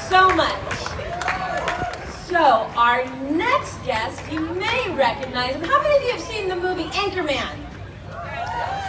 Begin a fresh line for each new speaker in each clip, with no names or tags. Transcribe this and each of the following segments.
so much. So, our next guest, you may recognize him. How many of you have seen the movie Anchorman?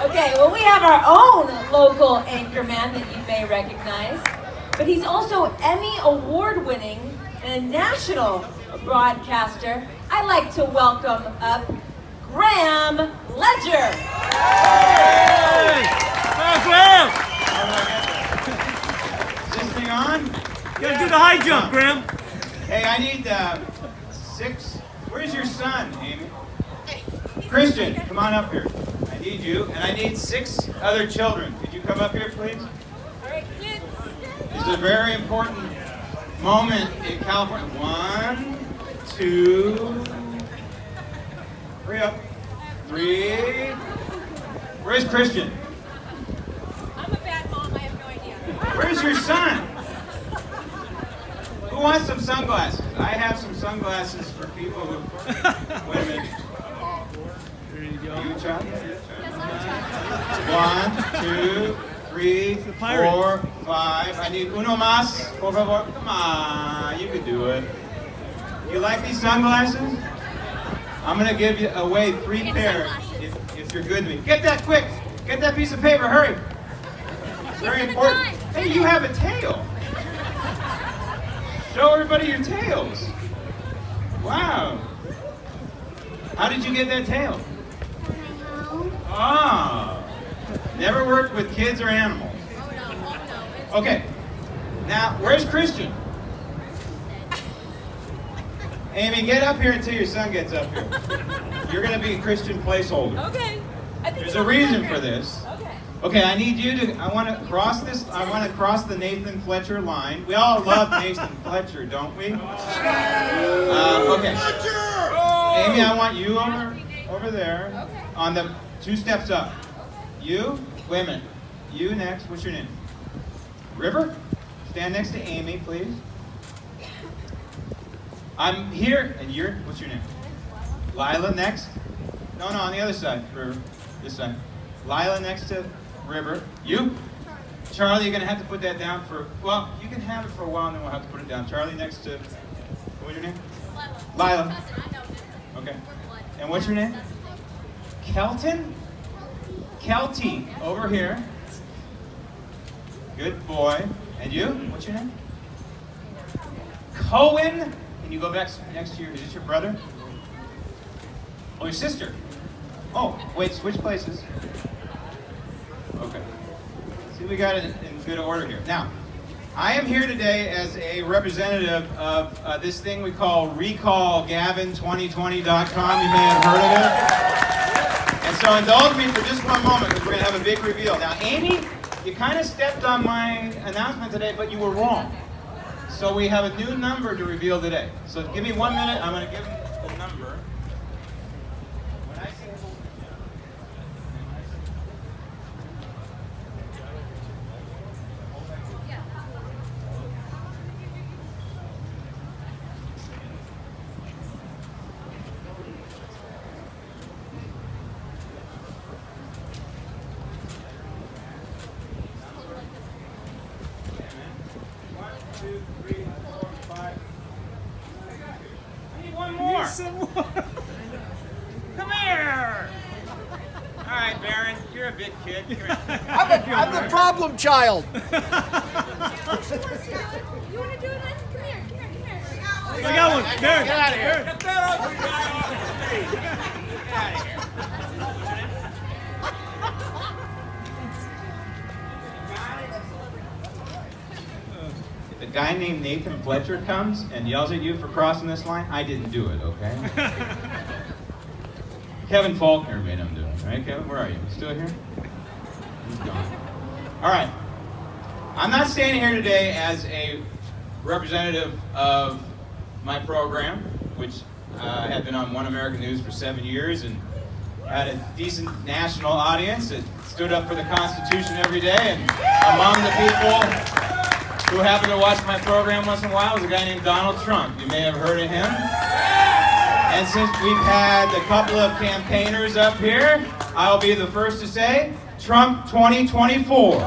Okay, well, we have our own local anchorman that you may recognize. But he's also Emmy Award-winning and a national broadcaster. I like to welcome up Graham Ledger.
Hey! Oh, Graham!
Is this thing on?
You gotta do the high jump, Graham.
Hey, I need 6. Where's your son, Amy? Christian, come on up here. I need you, and I need 6 other children. Could you come up here, please?
All right, kids.
This is a very important moment in California. 1, 2, hurry up. 3. Where's Christian?
I'm a bad mom, I have no idea.
Where's your son? Who wants some sunglasses? I have some sunglasses for people who... Wait a minute.
There you go.
You, Charlie? 1, 2, 3, 4, 5. I need uno más, por favor. Come on, you can do it. You like these sunglasses? I'm gonna give you away 3 pairs if you're good to me. Get that quick. Get that piece of paper. Hurry. Very important. Hey, you have a tail. Show everybody your tails. Wow. How did you get that tail? Ah. Never worked with kids or animals. Okay. Now, where's Christian? Amy, get up here until your son gets up here. You're going to be a Christian placeholder.
Okay.
There's a reason for this.
Okay.
Okay, I need you to, I want to cross the Nathan Fletcher line. We all love Nathan Fletcher, don't we? Okay. Amy, I want you over there.
Okay.
On the 2 steps up. You, wait a minute. You next, what's your name? River? Stand next to Amy, please. I'm here, and what's your name? Lila next. No, on the other side, River. This side. Lila next to River. You? Charlie, you're going to have to put that down well, you can have it for a while, and then we'll have to put it down. Charlie next to, what's your name? Lila. Okay. And what's your name? Kelton? Kelty, over here. Good boy. And you? What's your name? Cohen. Can you go back next to is this your brother? Oh, your sister. Oh, wait, switch places. Okay. See, we got it in good order here. Now, I am here today as a representative of this thing we call RecallGavin2020.com. You may have heard of it. And so indulge me for just one moment because we're going to have a big reveal. Now, Amy, you kind of stepped on my announcement today, but you were wrong. So we have a new number to reveal today. So give me 1 minute. I'm going to give the number. When I say
Some more.
Come here! Alright, Baron, you're a big kid.
I'm the problem child.
You want to do it? You want to do it? Come here.
I got one. There.
Get out of here.
Get that ugly guy off the stage.
Get out of here. If a guy named Nathan Fletcher comes and yells at you for crossing this line, I didn't do it, okay? Kevin Faulkner made him do it, right, Kevin? Where are you? Still here? He's gone. All right. I'm not standing here today as a representative of my program, which had been on One American News for 7 years and had a decent national audience that stood up for the Constitution every day. And among the people who happen to watch my program once in a while was a guy named Donald Trump. You may have heard of him. And since we've had a couple of campaigners up here, I'll be the first to say, Trump 2024.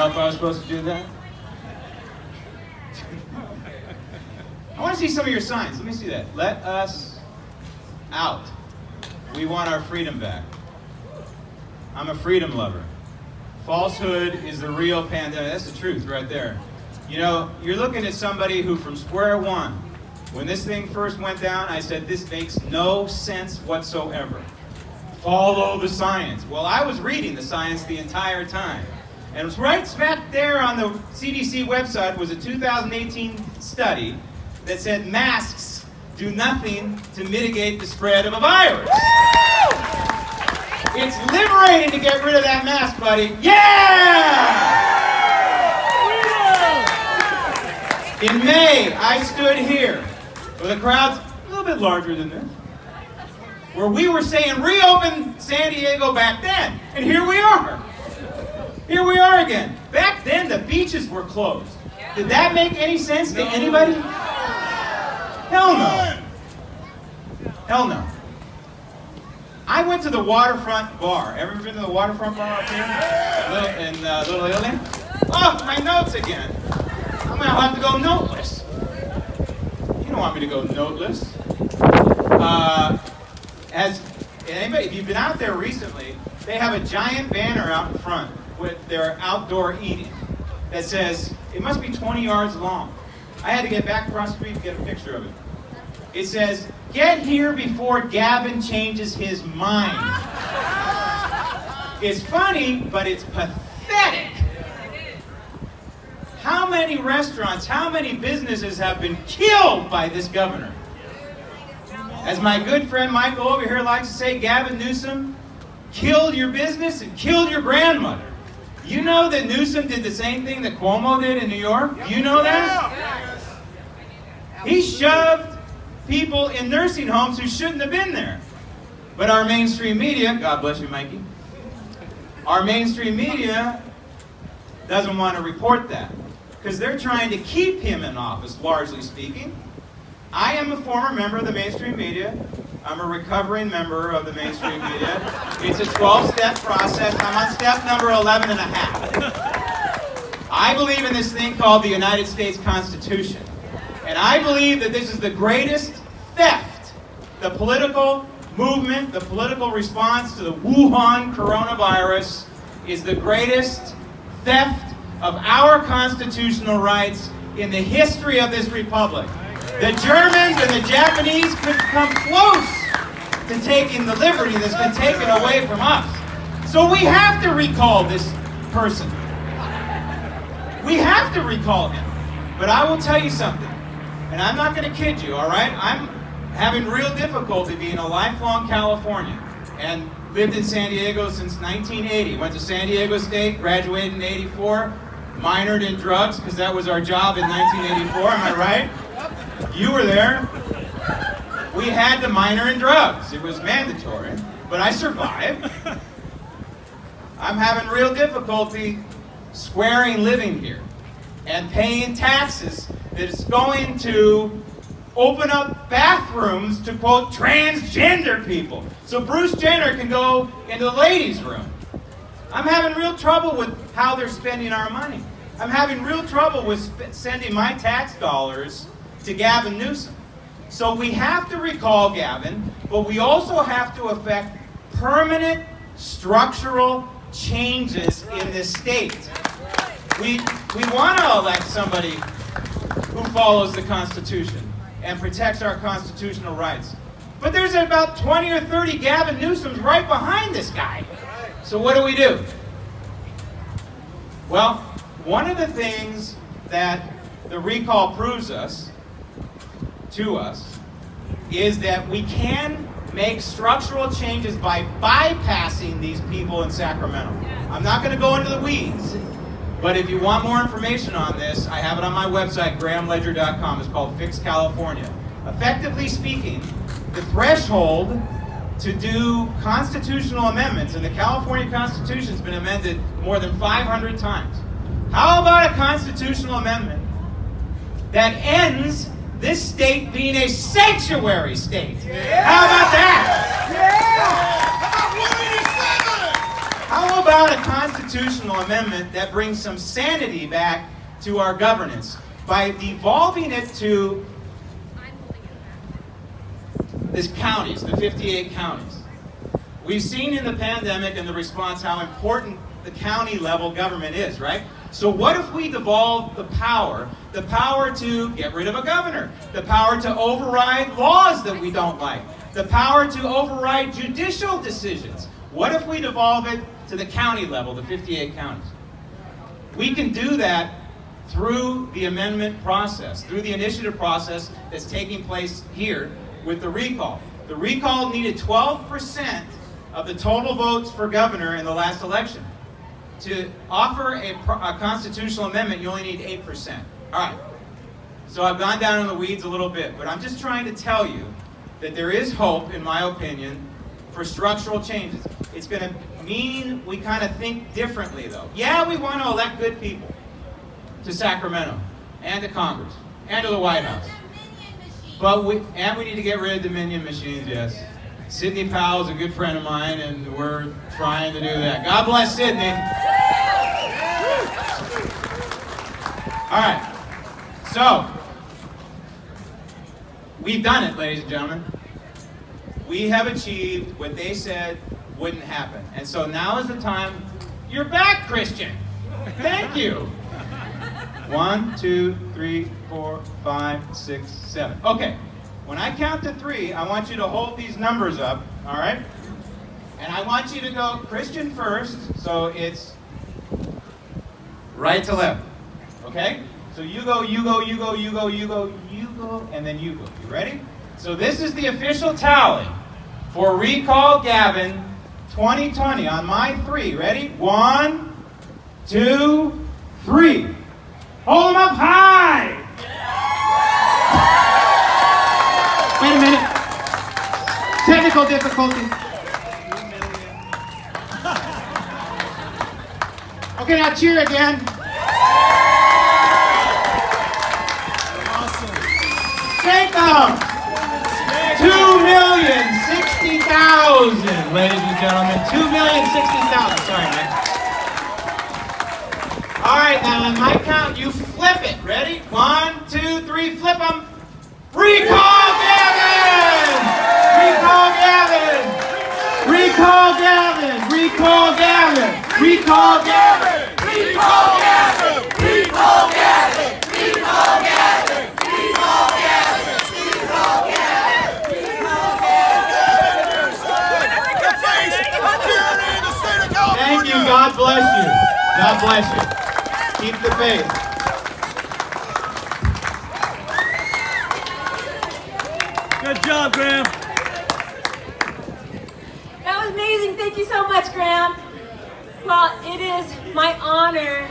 know if I was supposed to do that. I want to see some of your signs. Let me see that. Let us out. We want our freedom back. I'm a freedom lover. Falsehood is the real pandemic. That's the truth right there. You know, you're looking at somebody who from square one, when this thing first went down, I said, this makes no sense whatsoever. Follow the science. Well, I was reading the science the entire time. And it was right smack there on the CDC website was a 2018 study that said masks do nothing to mitigate the spread of a virus. It's liberating to get rid of that mask, buddy. Yeah! In May, I stood here with a crowd a little bit larger than this, where we were saying reopen San Diego back then. And here we are. Here we are again. Back then, the beaches were closed. Did that make any sense to anybody? Hell no. Hell no. I went to the waterfront bar. Ever been to the waterfront bar up here? In Little Italy? Oh, my notes again. I'm going to have to go noteless. You don't want me to go noteless. If you've been out there recently, they have a giant banner out in front with their outdoor eating that says, it must be 20 yards long. I had to get back across the street to get a picture of it. It says, get here before Gavin changes his mind. It's funny, but it's pathetic. How many restaurants, how many businesses have been killed by this governor? As my good friend Michael over here likes to say, Gavin Newsom killed your business and killed your grandmother. You know that Newsom did the same thing that Cuomo did in New York? Do you know that? He shoved people in nursing homes who shouldn't have been there. But our mainstream media, God bless you, Mikey, our mainstream media doesn't want to report that because they're trying to keep him in office, largely speaking. I am a former member of the mainstream media. I'm a recovering member of the mainstream media. It's a 12-step process. I'm on step number 11 and a half. I believe in this thing called the United States Constitution. And I believe that this is the greatest theft. The political movement, the political response to the Wuhan coronavirus is the greatest theft of our constitutional rights in the history of this republic. The Germans and the Japanese couldn't come close to taking the liberty that's been taken away from us. So we have to recall this person. We have to recall him. But I will tell you something, and I'm not going to kid you, all right? I'm having real difficulty being a lifelong Californian and lived in San Diego since 1980. Went to San Diego State, graduated in 84, minored in drugs because that was our job in 1984, am I right? You were there. We had to minor in drugs. It was mandatory, but I survived. I'm having real difficulty squaring living here and paying taxes that is going to open up bathrooms to, quote, transgender people. So Bruce Jenner can go into the ladies' room. I'm having real trouble with how they're spending our money. I'm having real trouble with sending my tax dollars to Gavin Newsom. So we have to recall Gavin, but we also have to effect permanent structural changes in this state. We want to elect somebody who follows the Constitution and protects our constitutional rights. But there's about 20 or 30 Gavin Newsoms right behind this guy. So what do? Well, one of the things that the recall proves to us is that we can make structural changes by bypassing these people in Sacramento. I'm not going to go into the weeds, but if you want more information on this, I have it on my website, grahamledger.com. It's called Fix California. Effectively speaking, the threshold to do constitutional amendments, and the California Constitution has been amended more than 500 times. How about a constitutional amendment that ends this state being a sanctuary state? Yeah. How about that?
Yeah!
How about a constitutional constitutional amendment that brings some sanity back to our governance by devolving it to these counties, the 58 counties. We've seen in the pandemic and the response how important the county level government is, right? So what if we devolve the power to get rid of a governor, the power to override laws that we don't like, the power to override judicial decisions? What if we devolve it to the county level, the 58 counties? We can do that through the amendment process, through the initiative process that's taking place here with the recall. The recall needed 12% of the total votes for governor in the last election. To offer a constitutional amendment, you only need 8%. All right. So I've gone down in the weeds a little bit, but I'm just trying to tell you that there is hope, in my opinion, for structural changes. It's going to mean we kind of think differently, though. Yeah, we want to elect good people to Sacramento and to Congress and to the White House. But we need to get rid of Dominion machines, yes. Sidney Powell's a good friend of mine, and we're trying to do that. God bless Sidney. All right. So, we've done it, ladies and gentlemen. We have achieved what they said wouldn't happen. And so now is the time. You're back, Christian. Thank you. 1, 2, 3, 4, 5, 6, 7. Okay. When I count to 3, I want you to hold these numbers up, all right? And I want you to go Christian first, so it's right to left, okay? So you go, you go, you go, you go, you go, you go, and then you go. You ready? So this is the official tally for Recall Gavin 2020 on my 3. Ready? 1, 2, 3. Hold them up high! Wait a minute. Technical difficulty. Okay, now cheer again.
Awesome.
Shake them. 2,060,000, ladies and gentlemen. 2,060,000. Sorry, man. All right, now on my count, you flip it. Ready? 1, 2, 3, flip them. Recall Gavin! Recall Gavin! Recall Gavin! Recall Gavin! Recall Gavin!
Recall Gavin! Recall Gavin! Recall Gavin! Recall Gavin! Recall Gavin! Recall Gavin!
Thank you. God bless you. God bless you. Keep the faith.
Good job, Graham.
That was amazing. Thank you so much, Graham. Well, it is my honor